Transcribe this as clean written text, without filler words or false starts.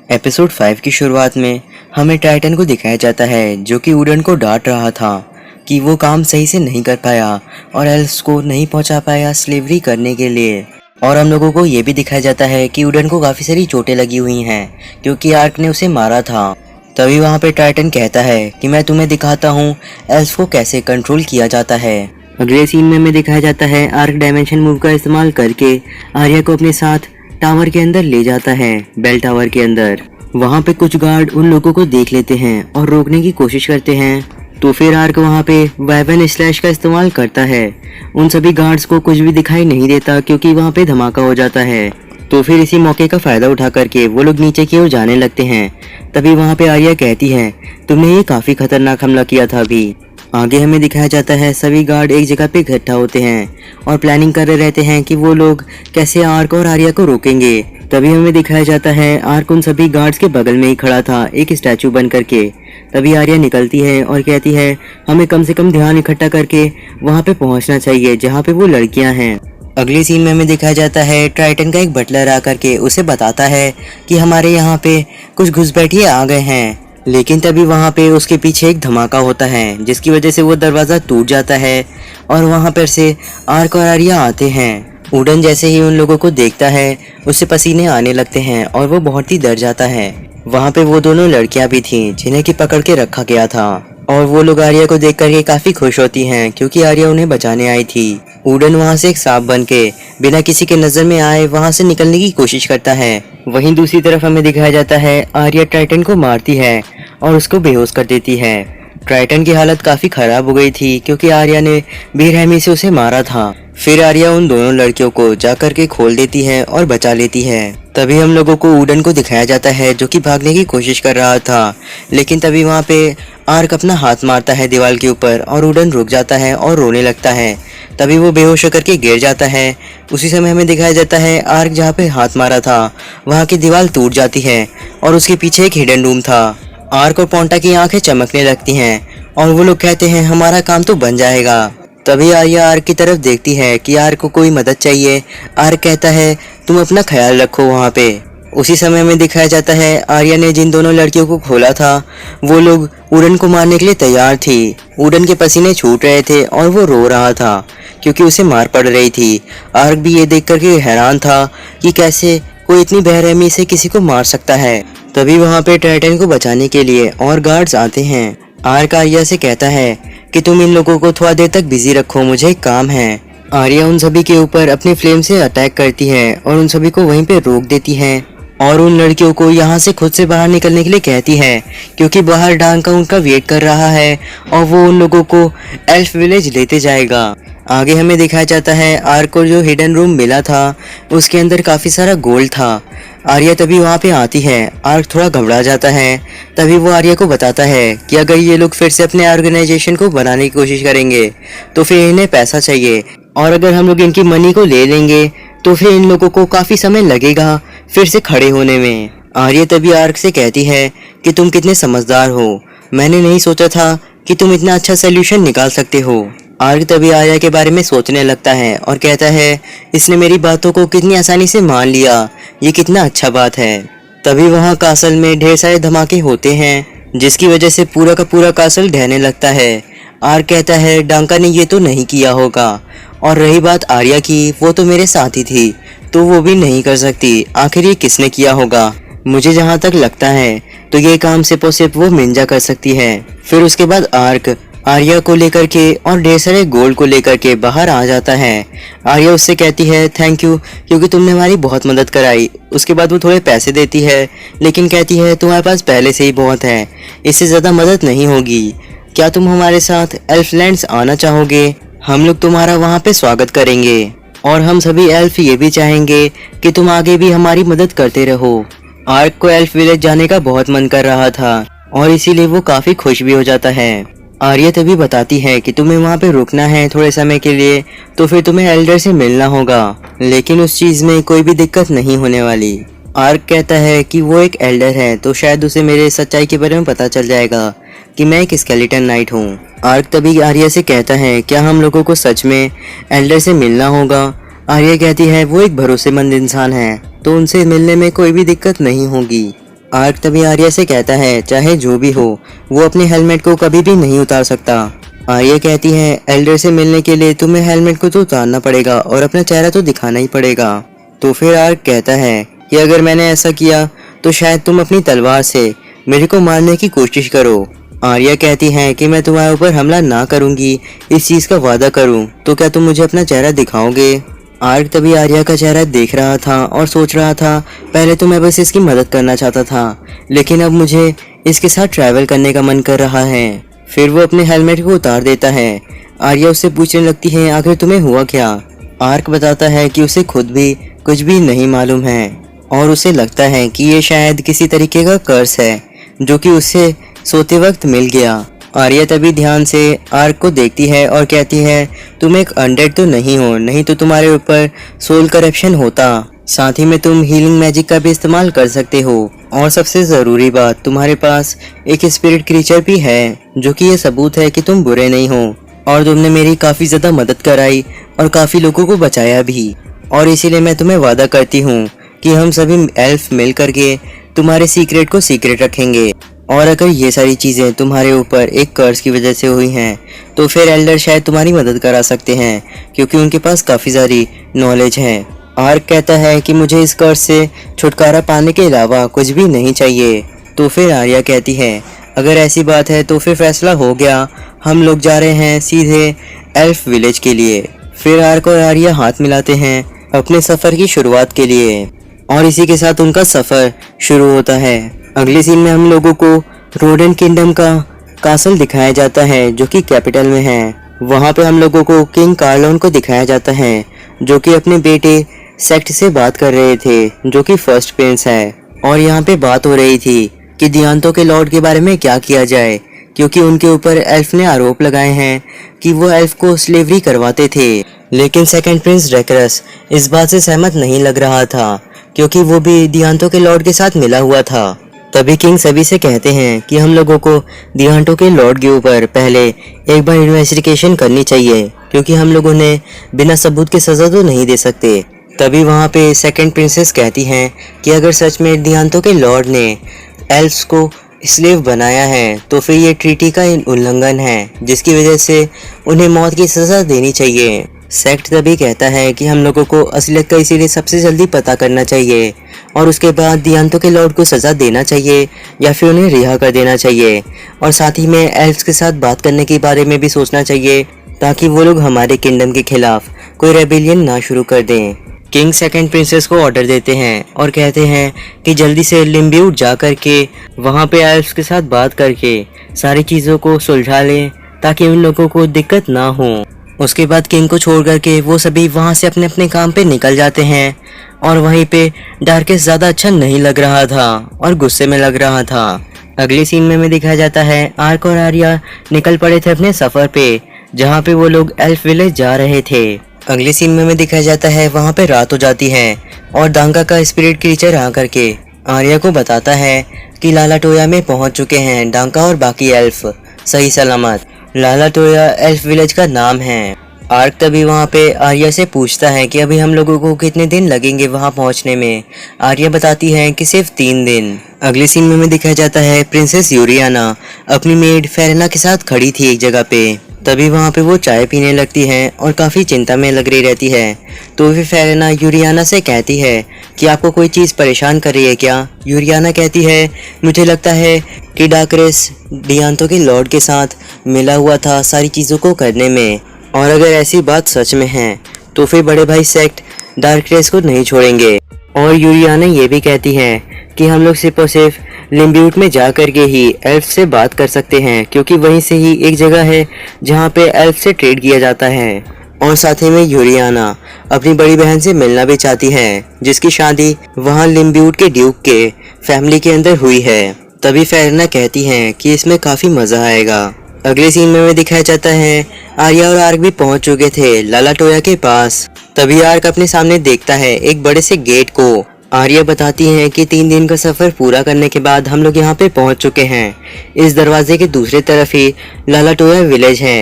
Episode 5 की शुरुआत में हमें टाइटन को दिखाया जाता है जो कि उडन को डांट रहा था कि वो काम सही से नहीं कर पाया और एल्स को नहीं पहुंचा पाया स्लेवरी करने के लिए। और हम लोगों को ये भी दिखाया जाता है कि उडन को काफ़ी सारी चोटें लगी हुई हैं क्योंकि आर्क ने उसे मारा था। तभी वहाँ पे टाइटन कहता है कि मैं तुम्हें दिखाता हूँ एल्स को कैसे कंट्रोल किया जाता है। अगले सीन में हमें दिखाया जाता है आर्क डायमेंशन मूव का इस्तेमाल करके आर्या को अपने साथ टावर के अंदर ले जाता है, बेल टावर के अंदर। वहाँ पे कुछ गार्ड उन लोगों को देख लेते हैं और रोकने की कोशिश करते हैं। तो फिर आर्क वहाँ पे वेपन स्लैश का इस्तेमाल करता है। उन सभी गार्ड्स को कुछ भी दिखाई नहीं देता क्योंकि वहाँ पे धमाका हो जाता है। तो फिर इसी मौके का फायदा उठा करके वो लोग नीचे की ओर जाने लगते हैं। तभी वहाँ पे आर्या कहती है तुमने ये काफी खतरनाक हमला किया था। अभी आगे हमें दिखाया जाता है सभी गार्ड एक जगह पे इकट्ठा होते हैं और प्लानिंग कर रहे रहते हैं कि वो लोग कैसे आर्क और आर्या को रोकेंगे। तभी हमें दिखाया जाता है आर्क उन सभी गार्ड्स के बगल में ही खड़ा था एक स्टैचू बन करके। तभी आर्या निकलती है और कहती है हमें कम से कम ध्यान इकट्ठा करके वहाँ पे पहुँचना चाहिए जहाँ पे वो लड़कियाँ हैं। अगले सीन में हमें दिखाया जाता है टाइटन का एक बटलर आकर के उसे बताता है कि हमारे यहाँ पे कुछ घुसपैठिए आ गए हैं। लेकिन तभी वहाँ पे उसके पीछे एक धमाका होता है जिसकी वजह से वो दरवाज़ा टूट जाता है और वहाँ पर से आर्क और आर्या आते हैं। उडन जैसे ही उन लोगों को देखता है उससे पसीने आने लगते हैं और वो बहुत ही डर जाता है। वहाँ पे वो दोनों लड़कियाँ भी थीं जिन्हें की पकड़ के रखा गया था और वो लोग आर्या को देख करके काफ़ी खुश होती हैं क्योंकि आर्या उन्हें बचाने आई थी। उडन वहाँ से एक सांप बन के बिना किसी के नज़र में आए वहाँ से निकलने की कोशिश करता है। वहीं दूसरी तरफ हमें दिखाया जाता है आर्या टाइटन को मारती है और उसको बेहोश कर देती है। टाइटन की हालत काफ़ी ख़राब हो गई थी क्योंकि आर्या ने बेरहमी से उसे मारा था। फिर आर्या उन दोनों लड़कियों को जाकर के खोल देती है और बचा लेती है। तभी हम लोगों को उडन को दिखाया जाता है जो कि भागने की कोशिश कर रहा था। लेकिन तभी वहाँ पे आर्क अपना हाथ मारता है दीवार के ऊपर और उडन रुक जाता है और रोने लगता है। तभी वो बेहोश होकर के गिर जाता है। उसी समय हमें दिखाया जाता है आर्क जहाँ पे हाथ मारा था वहाँ की दीवार टूट जाती है और उसके पीछे एक हिडन रूम था। आर्क और पोंटा की आंखें चमकने लगती हैं और वो लोग कहते हैं हमारा काम तो बन जाएगा। तभी आर्या आर्क की तरफ देखती है कि आर्क को कोई मदद चाहिए। आर्क कहता है तुम अपना ख्याल रखो वहाँ पे। उसी समय में दिखाया जाता है आर्या ने जिन दोनों लड़कियों को खोला था वो लोग उडन को मारने के लिए तैयार थी। उडन के पसीने छूट रहे थे और वो रो रहा था क्योंकि उसे मार पड़ रही थी। आर्क भी ये देख करके हैरान था कि कैसे कोई इतनी बेरहमी से किसी को मार सकता है। तभी वहाँ पे टाइटन को बचाने के लिए और गार्ड्स आते हैं। आर्क आर्या से कहता है कि तुम इन लोगों को थोड़ा देर तक बिजी रखो, मुझे एक काम है। आर्या उन सभी के ऊपर अपनी फ्लेम से अटैक करती है और उन सभी को वहीं पे रोक देती है और उन लड़कियों को यहाँ से खुद से बाहर निकलने के लिए कहती है क्योंकि बाहर डांका उनका वेट कर रहा है और वो उन लोगों को एल्फ विलेज लेते जाएगा। आगे हमें दिखाया जाता है आर्क को जो हिडन रूम मिला था उसके अंदर काफ़ी सारा गोल्ड था। आर्या तभी वहाँ पे आती है। आर्क थोड़ा घबरा जाता है। तभी वो आर्या को बताता है कि अगर ये लोग फिर से अपने ऑर्गेनाइजेशन को बनाने की कोशिश करेंगे तो फिर इन्हें पैसा चाहिए और अगर हम लोग इनकी मनी को ले लेंगे तो फिर इन लोगों को काफ़ी समय लगेगा फिर से खड़े होने में। आर्या तभी आर्क से कहती है कि तुम कितने समझदार हो, मैंने नहीं सोचा था कि तुम इतना अच्छा सोल्यूशन निकाल सकते हो। आर्क तभी आर्या के बारे में सोचने लगता है और कहता है इसने मेरी बातों को कितनी आसानी से मान लिया, ये कितना अच्छा बात है। तभी वहाँ कासल में ढेर सारे धमाके होते हैं जिसकी वजह से पूरा का पूरा कासल ढहने लगता है। आर्क कहता है डांका ने ये तो नहीं किया होगा और रही बात आर्या की, वो तो मेरे साथ ही थी तो वो भी नहीं कर सकती, आखिर ये किसने किया होगा। मुझे जहाँ तक लगता है तो ये काम सिर्फ और सिर्फ वो मिंजा कर सकती है। फिर उसके बाद आर्क आर्या को लेकर के और ढेर सारे गोल्ड को लेकर के बाहर आ जाता है। आर्या उससे कहती है थैंक यू क्योंकि तुमने हमारी बहुत मदद कराई। उसके बाद वो थोड़े पैसे देती है लेकिन कहती है तुम्हारे पास पहले से ही बहुत है, इससे ज़्यादा मदद नहीं होगी। क्या तुम हमारे साथ एल्फलैंड्स आना चाहोगे? हम लोग तुम्हारा वहाँ पे स्वागत करेंगे और हम सभी एल्फ ये भी चाहेंगे कि तुम आगे भी हमारी मदद करते रहो। आर्क को एल्फ विलेज जाने का बहुत मन कर रहा था और इसीलिए वो काफ़ी खुश भी हो जाता है। आर्या तभी बताती है कि तुम्हें वहाँ पे रुकना है थोड़े समय के लिए तो फिर तुम्हें एल्डर से मिलना होगा, लेकिन उस चीज़ में कोई भी दिक्कत नहीं होने वाली। आर्क कहता है कि वो एक एल्डर है तो शायद उसे मेरे सच्चाई के बारे में पता चल जाएगा कि मैं एक स्केलेटन नाइट हूँ। आर्क तभी आर्या से कहता है क्या हम लोगों को सच में एल्डर से मिलना होगा? आर्या कहती है वो एक भरोसेमंद इंसान है तो उनसे मिलने में कोई भी दिक्कत नहीं होगी। आर्क तभी आर्या से कहता है चाहे जो भी हो वो अपने हेलमेट को कभी भी नहीं उतार सकता। आर्या कहती है एल्डर से मिलने के लिए तुम्हें हेलमेट को तो उतारना पड़ेगा और अपना चेहरा तो दिखाना ही पड़ेगा। तो फिर आर्क कहता है कि अगर मैंने ऐसा किया तो शायद तुम अपनी तलवार से मेरे को मारने की कोशिश करो। आर्या कहती है कि मैं तुम्हारे ऊपर हमला ना करूंगी, इस चीज का वादा करूं, तो क्या तुम मुझे अपना चेहरा दिखाओगे। आर्क तभी आर्या का चेहरा देख रहा था और सोच रहा था पहले तो मैं बस इसकी मदद करना चाहता था, लेकिन अब मुझे इसके साथ ट्रैवल करने का मन कर रहा है। फिर वो अपने हेलमेट को उतार देता है। आर्या उससे पूछने लगती है आखिर तुम्हें हुआ क्या। आर्क बताता है कि उसे खुद भी कुछ भी नहीं मालूम है और उसे लगता है कि ये शायद किसी तरीके का कर्स है जो कि उसे सोते वक्त मिल गया। आर्या तभी ध्यान से आर्क को देखती है और कहती है तुम एक अनडेड तो नहीं हो, नहीं तो तुम्हारे ऊपर सोल करप्शन होता। साथ ही में तुम हीलिंग मैजिक का भी इस्तेमाल कर सकते हो और सबसे ज़रूरी बात तुम्हारे पास एक स्पिरिट क्रीचर भी है जो कि ये सबूत है कि तुम बुरे नहीं हो और तुमने मेरी काफ़ी ज़्यादा मदद कराई और काफ़ी लोगों को बचाया भी। और इसीलिए मैं तुम्हें वादा करती हूँ कि हम सभी एल्फ मिल करके तुम्हारे सीक्रेट को सीक्रेट रखेंगे। और अगर ये सारी चीज़ें तुम्हारे ऊपर एक कर्ज की वजह से हुई हैं तो फिर एल्डर शायद तुम्हारी मदद करा सकते हैं क्योंकि उनके पास काफ़ी सारी नॉलेज है। आर्क कहता है कि मुझे इस कर्ज से छुटकारा पाने के अलावा कुछ भी नहीं चाहिए। तो फिर आर्या कहती है अगर ऐसी बात है तो फिर फैसला हो गया, हम लोग जा रहे हैं सीधे एल्फ विलेज के लिए। फिर आर्क और आर्या हाथ मिलाते हैं अपने सफ़र की शुरुआत के लिए और इसी के साथ उनका सफ़र शुरू होता है। अगले सीन में हम लोगों को रोडेन किंगडम का कासल दिखाया जाता है जो कि कैपिटल में है। वहाँ पे हम लोगों को किंग कार्लोन को दिखाया जाता है जो कि अपने बेटे सेक्ट से बात कर रहे थे जो कि फर्स्ट प्रिंस है। और यहाँ पे बात हो रही थी कि दियांतों के लॉर्ड के बारे में क्या किया जाए क्योंकि उनके ऊपर एल्फ ने आरोप लगाए हैं कि वो एल्फ को स्लेवरी करवाते थे। लेकिन सेकंड प्रिंस ड्रैकरस इस बात से सहमत नहीं लग रहा था क्योंकि वो भी दियांतों के लॉर्ड के साथ मिला हुआ था। तभी किंग सभी से कहते हैं कि हम लोगों को दियांतों के लॉर्ड के ऊपर पहले एक बार इन्वेस्टिगेशन करनी चाहिए क्योंकि हम लोगों ने बिना सबूत के सजा तो नहीं दे सकते। तभी वहाँ पे सेकंड प्रिंसेस कहती हैं कि अगर सच में दियांतों के लॉर्ड ने एल्फ्स को स्लेव बनाया है तो फिर ये ट्रीटी का उल्लंघन है जिसकी वजह से उन्हें मौत की सजा देनी चाहिए। सेक्ट तभी कहता है कि हम लोगों को असलियत का इसीलिए सबसे जल्दी पता करना चाहिए और उसके बाद दियांतों के लॉर्ड को सज़ा देना चाहिए या फिर उन्हें रिहा कर देना चाहिए। और साथ ही में एल्फ्स के साथ बात करने के बारे में भी सोचना चाहिए ताकि वो लोग हमारे किंगडम के खिलाफ कोई रेबेलियन ना शुरू कर दें। किंग सेकंड प्रिंसेस को ऑर्डर देते हैं और कहते हैं कि जल्दी से लिम्ब्यूट जा करके वहाँ पे एल्फ्स के साथ बात करके सारी चीज़ों को सुलझा लें ताकि उन लोगों को दिक्कत ना हो। उसके बाद किंग को छोड़ करके वो सभी वहाँ से अपने अपने काम पे निकल जाते हैं और वहीं पे डार्केस्ट ज़्यादा अच्छा नहीं लग रहा था और गुस्से में लग रहा था। अगले सीन में दिखाया जाता है आर्क और आर्या निकल पड़े थे अपने सफ़र पे जहाँ पे वो लोग एल्फ विलेज जा रहे थे। अगले सीन में दिखाया जाता है वहाँ पे रात हो जाती है और डांगा का स्पिरिट क्रीचर आ करके आर्या को बताता है कि लाला टोया में पहुँच चुके हैं डांगा और बाकी एल्फ सही सलामत। लाला टोया एल्फ विलेज का नाम है। आर्क तभी वहाँ पे आर्या से पूछता है कि अभी हम लोगों को कितने दिन लगेंगे वहाँ पहुँचने में। आर्या बताती है कि सिर्फ 3 दिन। अगले सीन में दिखाया जाता है प्रिंसेस यूरियाना अपनी मेड फेरेना के साथ खड़ी थी एक जगह पे। तभी वहाँ पे वो चाय पीने लगती है और काफ़ी चिंता में लग रही रहती है। तो फिर फेरेना यूरियाना से कहती है कि आपको कोई चीज़ परेशान कर रही है क्या। यूरियाना कहती है मुझे लगता है कि डार्करेस दियांतों के लॉर्ड के साथ मिला हुआ था सारी चीज़ों को करने में और अगर ऐसी बात सच में है तो फिर बड़े भाई सेक्ट डार्करेस को नहीं छोड़ेंगे। और यूरियाना ये भी कहती है कि हम लोग सिर्फ और सिर्फ लिम्ब्यूट में जा करके ही एल्फ से बात कर सकते हैं क्योंकि वहीं से ही एक जगह है जहाँ पे एल्फ से ट्रेड किया जाता है। और साथ ही में यूरियाना अपनी बड़ी बहन से मिलना भी चाहती है जिसकी शादी वहाँ लिम्ब्यूट के ड्यूक के फैमिली के अंदर हुई है। तभी फेरेना कहती है कि इसमें काफ़ी मज़ा आएगा। अगले सीन में दिखाया जाता है आर्या और आर्क भी पहुंच चुके थे लाला टोया के पास। तभी आर्क अपने सामने देखता है एक बड़े से गेट को। आर्या बताती है कि 3 दिन का सफर पूरा करने के बाद हम लोग यहाँ पे पहुंच चुके हैं। इस दरवाजे के दूसरी तरफ ही लाला टोया विलेज है।